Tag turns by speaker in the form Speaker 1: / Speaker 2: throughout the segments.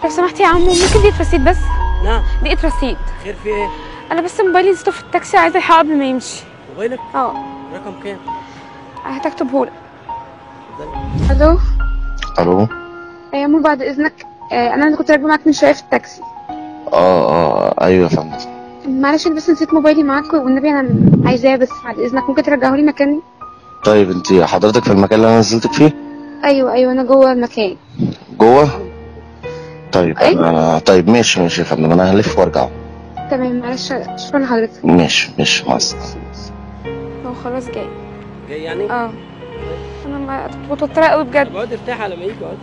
Speaker 1: لو سمحتي يا عمو ممكن دقيقة رصيد بس؟
Speaker 2: نعم.
Speaker 1: دقيقة رصيد.
Speaker 2: خير في ايه؟
Speaker 1: أنا بس موبايلي نسيته في التاكسي وعايزة ألحقه قبل ما يمشي.
Speaker 2: موبايلك؟
Speaker 1: اه.
Speaker 2: رقم كام؟
Speaker 1: هتكتبهولك. ألو؟
Speaker 3: الو.
Speaker 1: يا عمو بعد إذنك أنا اللي كنت راكبة معاك من شوية في التاكسي.
Speaker 3: ايوه يا فندم.
Speaker 1: معلش أنا بس نسيت موبايلي معاك والنبي أنا عايزاه بس بعد إذنك ممكن ترجعهولي مكاني؟
Speaker 3: طيب انت حضرتك في المكان اللي انا نزلتك فيه؟
Speaker 1: أيوه أنا جوه المكان.
Speaker 3: جوه؟ طيب
Speaker 1: أيوة.
Speaker 3: انا طيب ماشي يا فندم، انا هلف وارجع.
Speaker 1: تمام معلش شكرا لحضرتك.
Speaker 3: ماشي مع السلامة.
Speaker 1: هو خلاص جاي.
Speaker 2: جاي يعني؟
Speaker 1: أنا متوترة قوي بجد.
Speaker 2: اقعد ارتاح على ما يجي اقعد.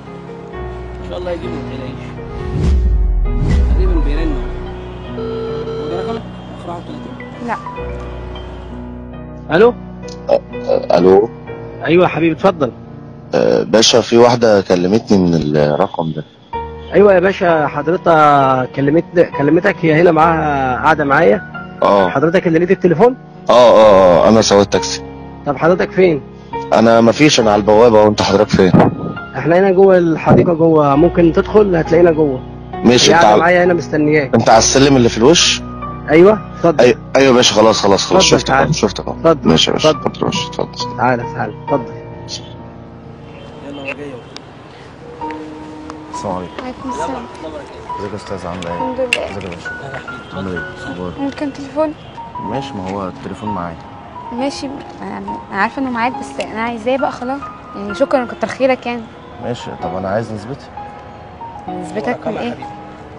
Speaker 2: ان شاء الله يجي ما تقلقيش. تقريبا بيرن. هو ده رقمك؟ 34.
Speaker 1: لا.
Speaker 2: الو؟
Speaker 3: الو.
Speaker 2: ايوه يا حبيبي اتفضل.
Speaker 3: باشا في واحدة كلمتني من الرقم ده.
Speaker 2: ايوه يا باشا حضرتك كلمتك هي هنا معاها قاعده معايا. حضرتك اللي لقيت التليفون؟
Speaker 3: انا سواق تاكسي.
Speaker 2: طب حضرتك فين؟
Speaker 3: انا مفيش، انا على البوابة. وانت حضرتك فين؟
Speaker 2: احنا هنا جوه الحديقه جوه، ممكن تدخل هتلاقينا جوه.
Speaker 3: ماشي.
Speaker 2: انت معايا هنا مستنياك.
Speaker 3: انت على السلم اللي في الوش؟
Speaker 2: ايوه اتفضل.
Speaker 3: ايوه يا باشا. خلاص شفتك اهو.
Speaker 2: اتفضل.
Speaker 3: ماشي يا باشا. اتفضل.
Speaker 2: تعالى اتفضل. يلا هو جاي.
Speaker 3: السلام عليكم.
Speaker 1: وعليكم السلام.
Speaker 3: ازيك يا استاذ، عامله ايه؟
Speaker 1: الحمد لله.
Speaker 3: ازيك يا باشا؟ عامل ايه؟ اخبارك؟
Speaker 1: ممكن تليفون؟
Speaker 3: ماشي، ما هو التليفون معايا.
Speaker 1: ماشي انا عارفه انه معاك بس انا عايزاه بقى خلاص يعني شكرا كتر خيرك يعني.
Speaker 3: ماشي. طب انا عايز نسبتها.
Speaker 1: نسبتك من ايه؟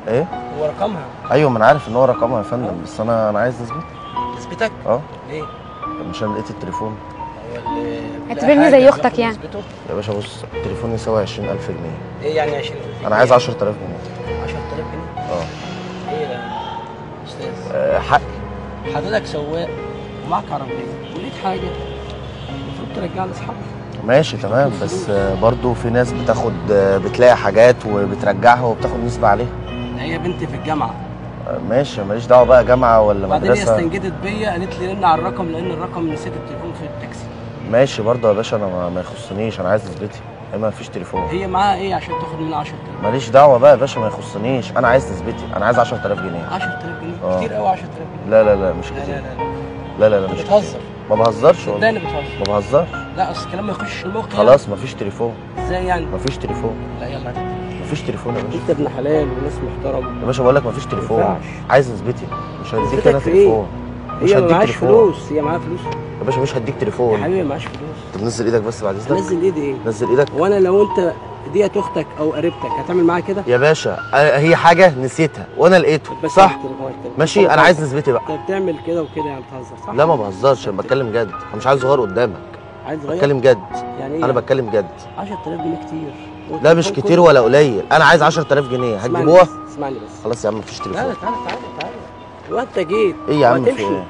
Speaker 3: ايه؟
Speaker 2: هو رقمها.
Speaker 3: ايوه ما انا عارف ان هو رقمها يا فندم، بس انا عايز نسبتها.
Speaker 2: نسبتك؟
Speaker 3: ليه؟ مش انا لقيت التليفون.
Speaker 1: اعتبرني زي اختك يعني.
Speaker 3: يا باشا بص، التليفون يساوي 20000 جنيه.
Speaker 2: ايه يعني 20000 جنيه؟
Speaker 3: انا عايز 10000 جنيه.
Speaker 2: 10000 جنيه؟ ايه ده يا استاذ؟
Speaker 3: حقي.
Speaker 2: حضرتك سواق ومعك عربيه ولقيت حاجه المفروض ترجعها لاصحابها.
Speaker 3: ماشي تمام، بس برضو في ناس بتلاقي حاجات وبترجعها وبتاخد نسبة عليها.
Speaker 2: هي بنتي في الجامعه.
Speaker 3: ماشي ماليش دعوه بقى جامعه ولا
Speaker 2: مدرسه.
Speaker 3: مدرسه.
Speaker 2: بعدين هي استنجدت بيا قالت لي رن على الرقم لان الرقم نسيت التليفون في التاكسي.
Speaker 3: ماشي برضه يا باشا، انا ما يخصنيش، انا عايز نسبتي. هي ما فيش تليفون.
Speaker 2: هي معاها ايه عشان تاخد منها 10000؟
Speaker 3: ماليش دعوه بقى يا باشا، ما يخصنيش، انا عايز نسبتي. انا عايز 10000 جنيه.
Speaker 2: 10000 جنيه؟ كتير قوي 10000 جنيه.
Speaker 3: لا مش كتير. لا مش
Speaker 2: بتهزر.
Speaker 3: كتير. ما بهزرش والله.
Speaker 2: صدقني بتهزر.
Speaker 3: ما بهزرش.
Speaker 2: لا اصل الكلام ما يخشش المخ.
Speaker 3: خلاص ما فيش تليفون.
Speaker 2: ازاي يعني؟
Speaker 3: ما فيش تليفون.
Speaker 2: لا يلا
Speaker 3: ما فيش تليفون يا باشا.
Speaker 2: انت ابن حلال وناس محترم
Speaker 3: يا باشا بقول لك ما فيش تليفون.
Speaker 2: ما ينفعش.
Speaker 3: عايز نسبتي. مش هديك
Speaker 2: نسبتك
Speaker 3: انا
Speaker 2: في
Speaker 3: تليفون.
Speaker 2: مش هديك معاش فلوس. هي معاها فلوس
Speaker 3: يا باشا، مش هديك تليفون
Speaker 2: يا حبيبي. معاش فلوس.
Speaker 3: طب نزل ايدك بس بعد اذنك.
Speaker 2: نزل ايدي ايه؟
Speaker 3: نزل ايدك.
Speaker 2: وانا لو انت ديت اختك او قريبتك هتعمل معاها كده؟
Speaker 3: يا باشا هي حاجه نسيتها وانا لقيته صح. ماشي انا عايز نسبتي بقى.
Speaker 2: انت بتعمل كده وكده يعني بتهزر صح؟
Speaker 3: لا ما بهزرش، انا بتكلم جد. انا مش عايز صغير قدامك.
Speaker 2: عايز صغير؟
Speaker 3: بتكلم جد.
Speaker 2: يعني ايه؟
Speaker 3: انا بتكلم جد.
Speaker 2: 10000 جنيه كتير.
Speaker 3: لا مش كتير ولا قليل، انا عايز 10000 جنيه. هتجيبوها؟
Speaker 2: اسمعني بس.
Speaker 3: خلاص يا عم مفيش تليفون.
Speaker 2: تعالى هو انت جيت
Speaker 3: ايه يا عم في ايه؟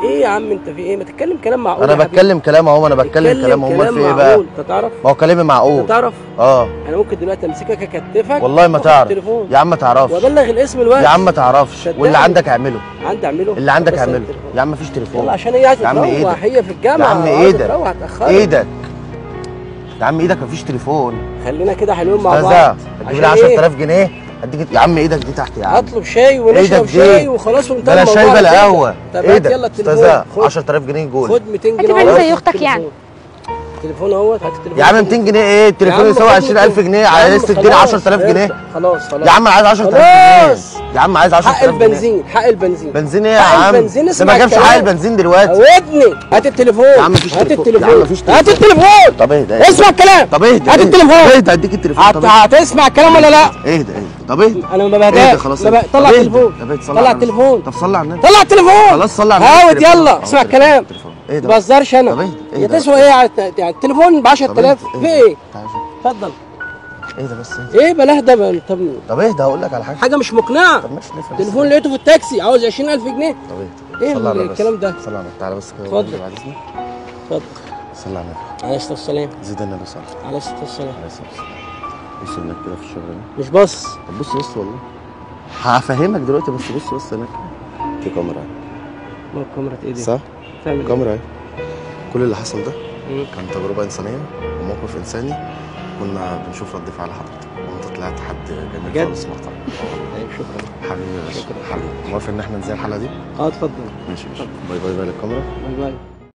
Speaker 2: ايه يا عم انت في ايه؟ ما تتكلم كلام معقول.
Speaker 3: انا بتكلم كلام اهو. انا بتكلم كلام اهو. في ايه بقى؟
Speaker 2: انت تعرف؟
Speaker 3: ما هو كلامي معقول.
Speaker 2: انت تعرف؟ انا ممكن دلوقتي امسكك اكتفك.
Speaker 3: والله ما تعرف يا عم. ما تعرفش
Speaker 2: وابلغ الاسم الوقت
Speaker 3: يا عم. ما تعرفش. واللي عندك اعمله.
Speaker 2: عندي اعمله.
Speaker 3: اللي عندك اعمله يا عم. مفيش تليفون.
Speaker 2: يلا عشان هي عايزه تروح. هي في الجامعه.
Speaker 3: يا عم ايدك.
Speaker 2: ايدك
Speaker 3: يا عم ايدك. مفيش تليفون.
Speaker 2: خلينا كده حلوين مع بعض.
Speaker 3: هتجيب لي 10000 جنيه هديك يا عم. ايدك دي تحت يا عم.
Speaker 2: اطلب شاي ونشرب شاي وخلاص وانتهى
Speaker 3: الموضوع. بلا شاي بلا قهوه.
Speaker 2: ايدك يلا التليفون.
Speaker 3: 10000 جنيه جول.
Speaker 2: خد 200 جنيه.
Speaker 1: اعتبرني زي اختك يعني.
Speaker 2: التليفون اهوت. هات التليفون
Speaker 3: يا عم 200 جنيه ايه؟ التليفون يساوي 20000 جنيه. عايز تديني 10000 جنيه؟
Speaker 2: خلاص
Speaker 3: يا عم عايز 10000 جنيه. يا عم عايز 10000 جنيه.
Speaker 2: حق البنزين.
Speaker 3: بنزين ايه يا عم؟ ده ما جابش حق البنزين دلوقتي.
Speaker 2: ودني هات التليفون. يا
Speaker 3: عم مفيش تليفون.
Speaker 2: يا عم مفيش تليفون. هات التليفون.
Speaker 3: طب اهدى.
Speaker 2: اسمع الكلام.
Speaker 3: طب اهدى.
Speaker 2: هات التليفون.
Speaker 3: اهدى هديك التليفون.
Speaker 2: هتسمع الكلام ولا لا؟
Speaker 3: اهدى. طب اهدى.
Speaker 2: انا ما بهداش. طلع التليفون.
Speaker 3: طلع التليفون. طب صلي على النبي.
Speaker 2: طلع التليفون.
Speaker 3: خلاص صلي على النبي.
Speaker 2: هاوت يلا اسمع الكلام.
Speaker 3: ايه ده؟
Speaker 2: ما بهزرش انا.
Speaker 3: طب
Speaker 2: ايه تسوى ايه يعني التليفون ب 10000 في ايه؟ اتفضل.
Speaker 3: ايه ده بس؟
Speaker 2: ايه بلاه ده؟
Speaker 3: طب اهدى هقول لك على حاجه
Speaker 2: مش مقنعه.
Speaker 3: طب ماشي ليه؟
Speaker 2: تليفون لقيته في التاكسي عاوز 20000 جنيه.
Speaker 3: طب
Speaker 2: ايه الكلام ده؟
Speaker 3: صلي على النبي. تعالى بس كده.
Speaker 2: اتفضل.
Speaker 3: بعد اذنك.
Speaker 2: اتفضل.
Speaker 3: صلي على النبي.
Speaker 2: عليه الصلاه والسلام.
Speaker 3: زيد النبي صلى
Speaker 2: عليه الصلاه والسلام.
Speaker 3: عليه الصلاه والسلام. بص هناك كده في الشغل ده.
Speaker 2: مش بص.
Speaker 3: طب بص والله هفهمك دلوقتي. بص هناك في كاميرا.
Speaker 2: ما كاميرا ايه دي؟
Speaker 3: صح؟ كاميرا اهي. كل اللي حصل ده كان تجربه انسانيه وموقف انساني. كنا بنشوف رد فعل حضرتك وانت طلعت حد جميل
Speaker 2: بجد؟
Speaker 3: خالص محترم.
Speaker 2: طيب شكرا.
Speaker 3: حبيبي يا باشا،
Speaker 2: شكرا.
Speaker 3: حبيبي موافق ان احنا ننزل الحلقه دي؟
Speaker 2: اتفضل.
Speaker 3: ماشي. باي باي بقى للكاميرا.
Speaker 2: باي باي.